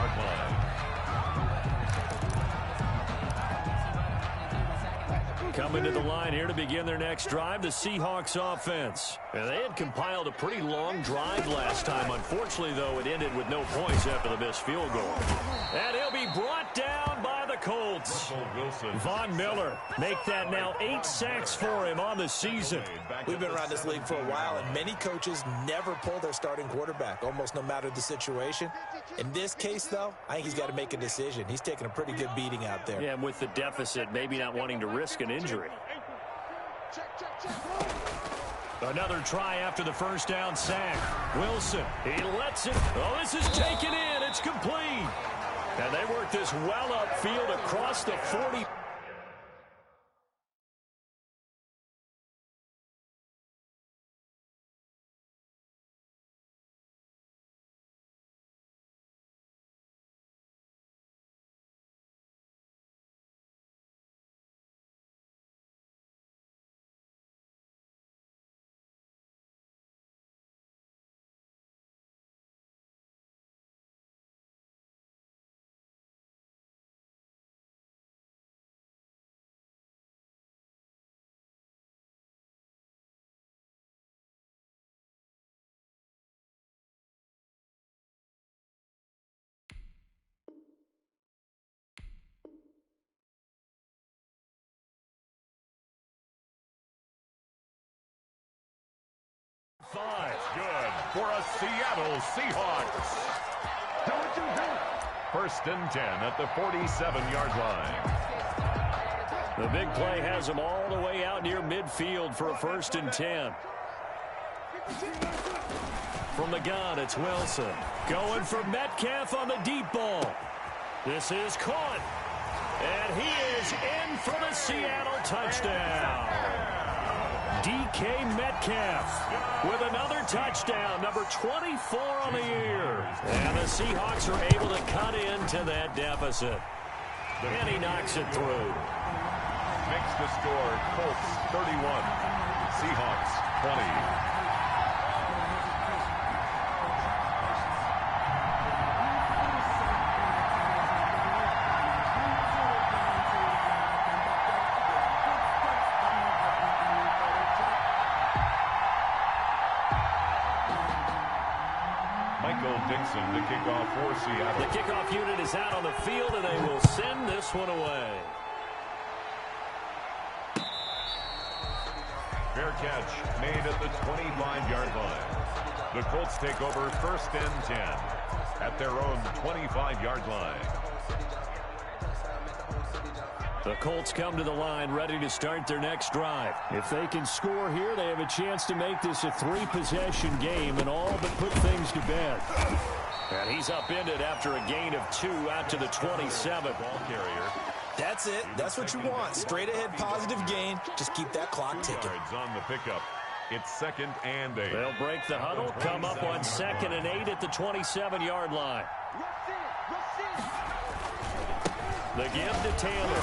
7-yard line. Coming to the line here to begin their next drive, the Seahawks offense. And they had compiled a pretty long drive last time. Unfortunately, though, it ended with no points after the missed field goal. And he'll be brought down by the Colts. Von Miller make that now 8 sacks for him on the season. We've been around this league for a while, and many coaches never pull their starting quarterback, almost no matter the situation. In this case, though, I think he's got to make a decision. He's taking a pretty good beating out there. Yeah, and with the deficit, maybe not wanting to risk an injury. Another try after the first down sack. Wilson, he lets it. Oh, this is taken in. It's complete. And they work this well upfield across the 40. Good for a Seattle Seahawks. First and 10 at the 47-yard line. The big play has them all the way out near midfield for a first and 10. From the gun, it's Wilson. Going for Metcalf on the deep ball. This is caught. And he is in for the Seattle touchdown. DK Metcalf with another touchdown, number 24 on the year. And the Seahawks are able to cut into that deficit. And he knocks it through. Makes the score Colts 31, Seahawks 20. To kick off for Seattle. The kickoff unit is out on the field, and they will send this one away. Fair catch made at the 25-yard line. The Colts take over first and 10 at their own 25-yard line. The Colts come to the line ready to start their next drive. If they can score here, they have a chance to make this a 3-possession game and all but put things to bed. And he's upended after a gain of 2 out to the 27. Ball carrier. That's it. That's what you want. Straight ahead positive gain. Just keep that clock ticking. On the pickup. It's 2nd and 8. They'll break the huddle, come up on 2nd and 8 at the 27-yard line. The give to Taylor.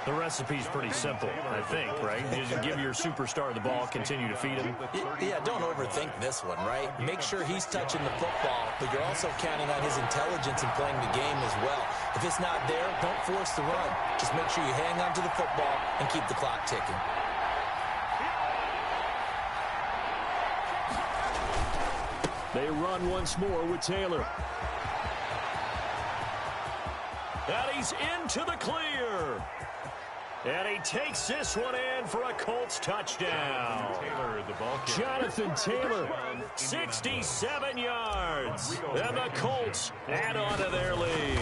The recipe's pretty simple, I think, right? You just give your superstar the ball, continue to feed him. Yeah, don't overthink this one, right? Make sure he's touching the football, but you're also counting on his intelligence in playing the game as well. If it's not there, don't force the run. Just make sure you hang on to the football and keep the clock ticking. They run once more with Taylor. And he's into the clear. And he takes this one in for a Colts touchdown. Taylor, the ball Jonathan Taylor, 67 yards. And the Colts add on to their lead.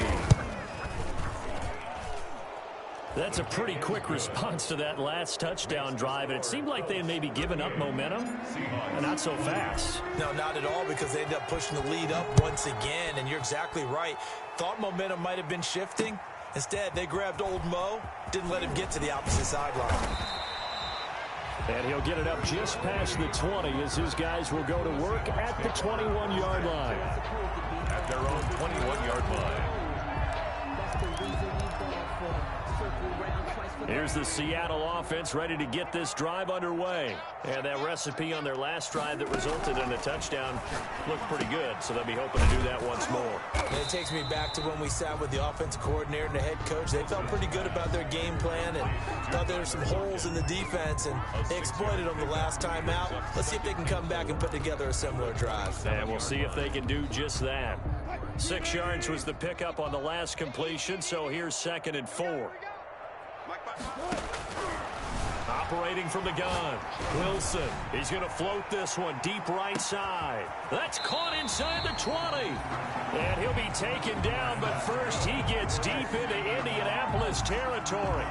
That's a pretty quick response to that last touchdown drive, and it seemed like they had maybe given up momentum, and not so fast. No, not at all, because they ended up pushing the lead up once again, and you're exactly right. Thought momentum might have been shifting. Instead, they grabbed old Mo, didn't let him get to the opposite sideline. And he'll get it up just past the 20 as his guys will go to work at the 21-yard line. At their own 21-yard line. Here's the Seattle offense ready to get this drive underway. And that recipe on their last drive that resulted in a touchdown looked pretty good, so they'll be hoping to do that once more. And it takes me back to when we sat with the offensive coordinator and the head coach. They felt pretty good about their game plan and thought there were some holes in the defense, and they exploited them the last time out. Let's see if they can come back and put together a similar drive. And we'll see if they can do just that. 6 yards was the pickup on the last completion, so here's 2nd and 4. Operating from the gun, Wilson. He's going to float this one deep right side. That's caught inside the 20. And he'll be taken down, but first he gets deep into Indianapolis territory.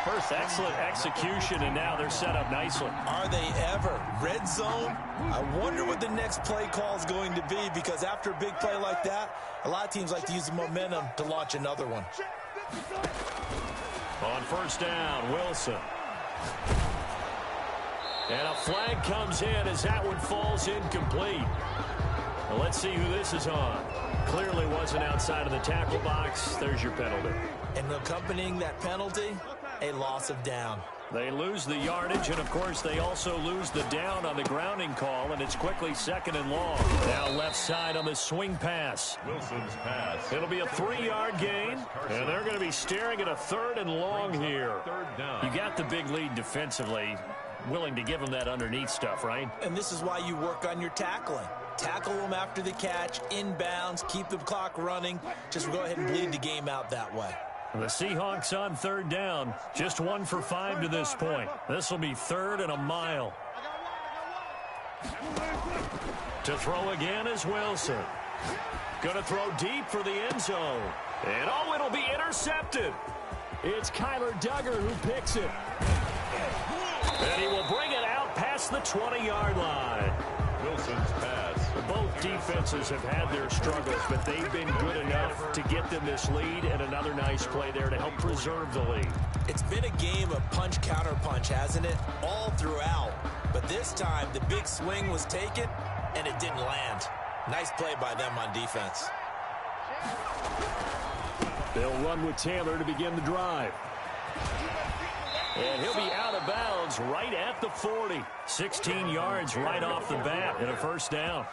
First, excellent execution, and now they're set up nicely. Are they ever? Red zone? I wonder what the next play call is going to be, because after a big play like that, a lot of teams like to use the momentum to launch another one. On 1st down, Wilson. And a flag comes in as that one falls incomplete. Well, let's see who this is on. Clearly wasn't outside of the tackle box. There's your penalty. And accompanying that penalty, a loss of down. They lose the yardage, and, of course, they also lose the down on the grounding call, and it's quickly 2nd and long. Now left side on the swing pass. Wilson's pass. It'll be a 3-yard gain, and they're going to be staring at a 3rd and long here. You got the big lead defensively, willing to give them that underneath stuff, right? And this is why you work on your tackling. Tackle them after the catch, inbounds, keep the clock running. Just go ahead and bleed the game out that way. The Seahawks on 3rd down, just 1 for 5 to this point. This will be 3rd and a mile. To throw again is Wilson. Going to throw deep for the end zone. And oh, it'll be intercepted. It's Kyler Duggar who picks it. And he will bring it out past the 20-yard line. Wilson's pass. Both defenses have had their struggles, but they've been good enough to get them this lead, and another nice play there to help preserve the lead. It's been a game of punch-counter-punch, hasn't it? All throughout. But this time, the big swing was taken, and it didn't land. Nice play by them on defense. They'll run with Taylor to begin the drive. And he'll be out of bounds right at the 40. 16 yards right off the bat and a 1st down.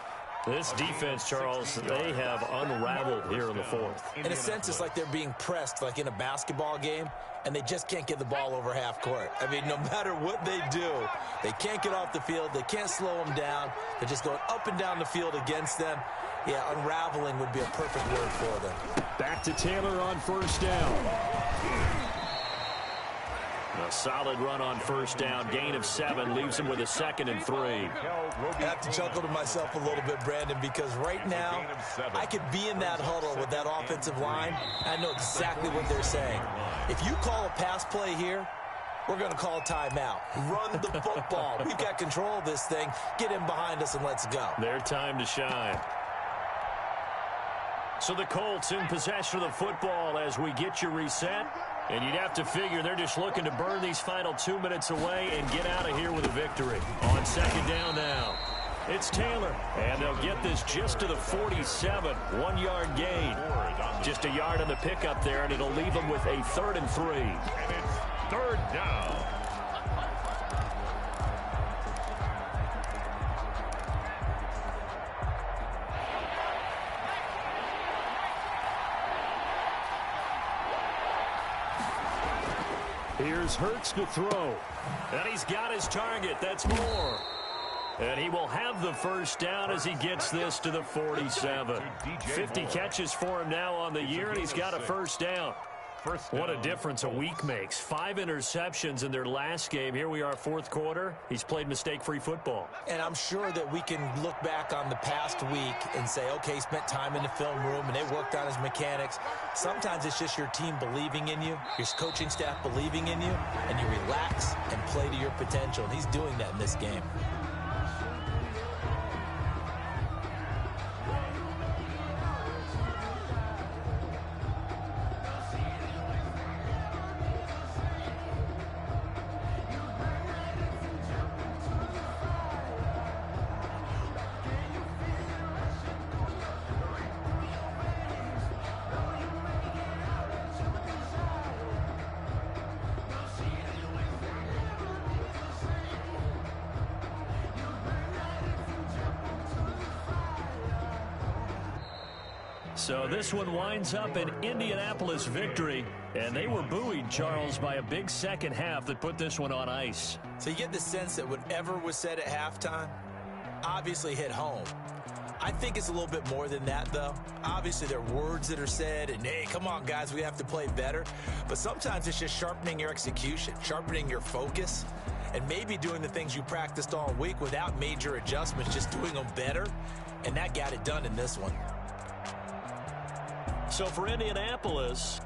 This defense, Charles, they have unraveled here in the 4th. In a sense, it's like they're being pressed like in a basketball game, and they just can't get the ball over half court. I mean, no matter what they do, they can't get off the field. They can't slow them down. They're just going up and down the field against them. Yeah, unraveling would be a perfect word for them. Back to Taylor on 1st down. A solid run on 1st down. Gain of 7 leaves him with a 2nd and 3. I have to chuckle to myself a little bit, Brandon, because right now I could be in that huddle with that offensive line. I know exactly what they're saying. If you call a pass play here, we're going to call a timeout. Run the football. We've got control of this thing. Get him behind us and let's go. Their time to shine. So the Colts in possession of the football as we get you reset. And you'd have to figure they're just looking to burn these final 2 minutes away and get out of here with a victory. On 2nd down now, it's Taylor. And they'll get this just to the 47. 1-yard gain. Just a yard on the pickup there, and it'll leave them with a 3rd and 3. And it's 3rd down. Here's Hurts to throw. And he's got his target. That's Moore. And he will have the 1st down as he gets this to the 47. 50 catches for him now on the year, and he's got a 1st down. What a difference a week makes. 5 interceptions in their last game. Here we are, 4th quarter. He's played mistake-free football. And I'm sure that we can look back on the past week and say, okay, he spent time in the film room and they worked on his mechanics. Sometimes it's just your team believing in you, your coaching staff believing in you, and you relax and play to your potential. And he's doing that in this game. So this one winds up an Indianapolis victory, and they were buoyed, Charles, by a big second half that put this one on ice. So you get the sense that whatever was said at halftime obviously hit home. I think it's a little bit more than that, though. Obviously, there are words that are said, and, hey, come on, guys, we have to play better. But sometimes it's just sharpening your execution, sharpening your focus, and maybe doing the things you practiced all week without major adjustments, just doing them better, and that got it done in this one. So for Indianapolis,